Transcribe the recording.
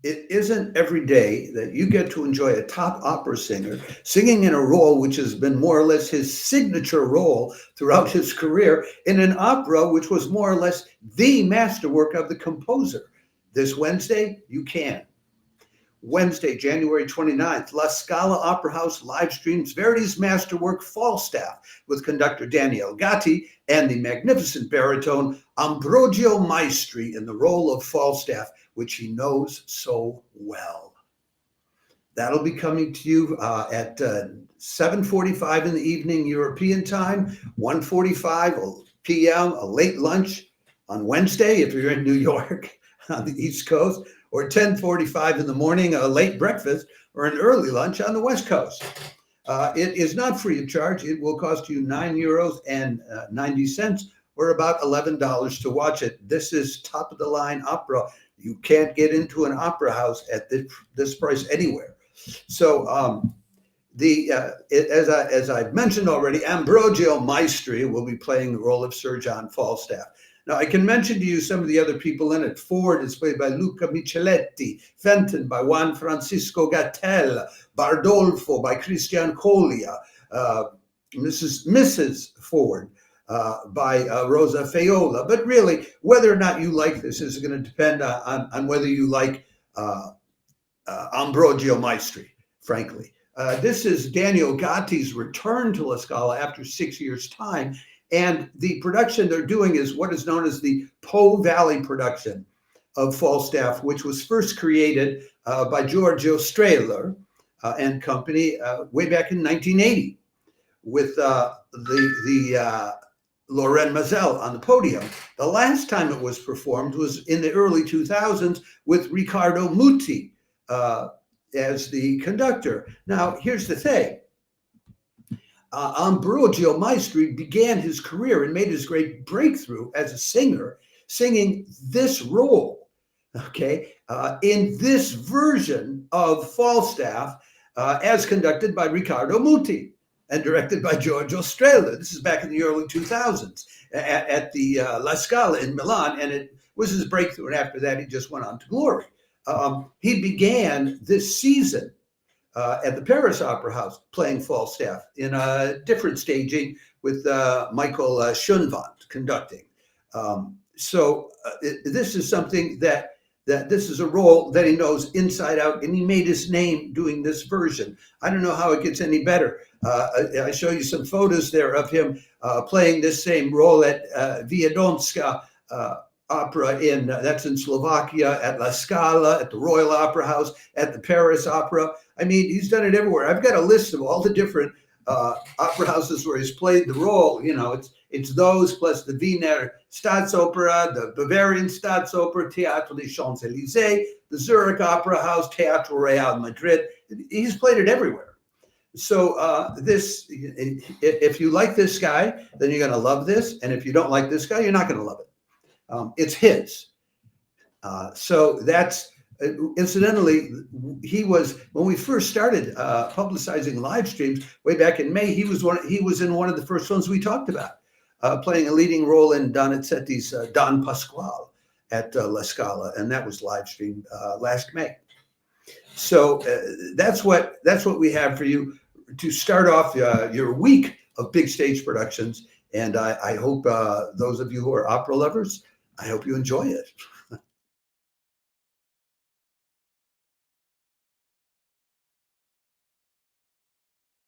it isn't every day that you get to enjoy a top opera singer singing in a role which has been more or less his signature role throughout his career in an opera which was more or less the masterwork of the composer. This Wednesday, you can. Wednesday, January 29th, La Scala Opera House live streams Verdi's masterwork Falstaff with conductor Daniele Gatti and the magnificent baritone Ambrogio Maestri in the role of Falstaff, which he knows so well. That'll be coming to you at 7:45 in the evening European time, 1:45 p.m., a late lunch on Wednesday if you're in New York on the East Coast, or 10:45 in the morning, a late breakfast, or an early lunch on the West Coast. It is not free of charge. It will cost you €9.90, or about $11 to watch it. This is top of the line opera. You can't get into an opera house at this price anywhere. So as I've mentioned already, Ambrogio Maestri will be playing the role of Sir John Falstaff. Now, I can mention to you some of the other people in it. Ford is played by Luca Micheletti, Fenton by Juan Francisco Gattel, Bardolfo by Christian Colia, Mrs. Ford by Rosa Faiola. But really, whether or not you like this is going to depend on whether you like Ambrogio Maestri, frankly. This is Daniele Gatti's return to La Scala after 6 years' time. And the production they're doing is what is known as the Po Valley production of Falstaff, which was first created by Giorgio Strehler and company way back in 1980 with Loren Mazel on the podium. The last time it was performed was in the early 2000s with Riccardo Muti as the conductor. Now, here's the thing. Ambrogio Maestri began his career and made his great breakthrough as a singer, singing this role, okay, in this version of Falstaff, as conducted by Riccardo Muti and directed by Giorgio Strehler. This is back in the early 2000s at the La Scala in Milan, and it was his breakthrough. And after that, he just went on to glory. He began this season at the Paris Opera House, playing Falstaff in a different staging with Michael Schoenwand conducting. This is something that this is a role that he knows inside out, and he made his name doing this version. I don't know how it gets any better. I show you some photos there of him playing this same role at Viadomska Opera that's in Slovakia, at La Scala, at the Royal Opera House, at the Paris Opera. I mean, he's done it everywhere. I've got a list of all the different opera houses where he's played the role. You know, it's those plus the Wiener Staatsoper, the Bavarian Staatsoper, Teatro des Champs-Élysées, the Zurich Opera House, Teatro Real Madrid. He's played it everywhere. So if you like this guy, then you're going to love this. And if you don't like this guy, you're not going to love it. It's his. So that's, incidentally, he was, when we first started publicizing live streams way back in May, he was in one of the first ones we talked about, playing a leading role in Donizetti's Don Pasquale at La Scala, and that was live streamed last May. So that's what we have for you to start off your week of big stage productions. And I hope those of you who are opera lovers, I hope you enjoy it.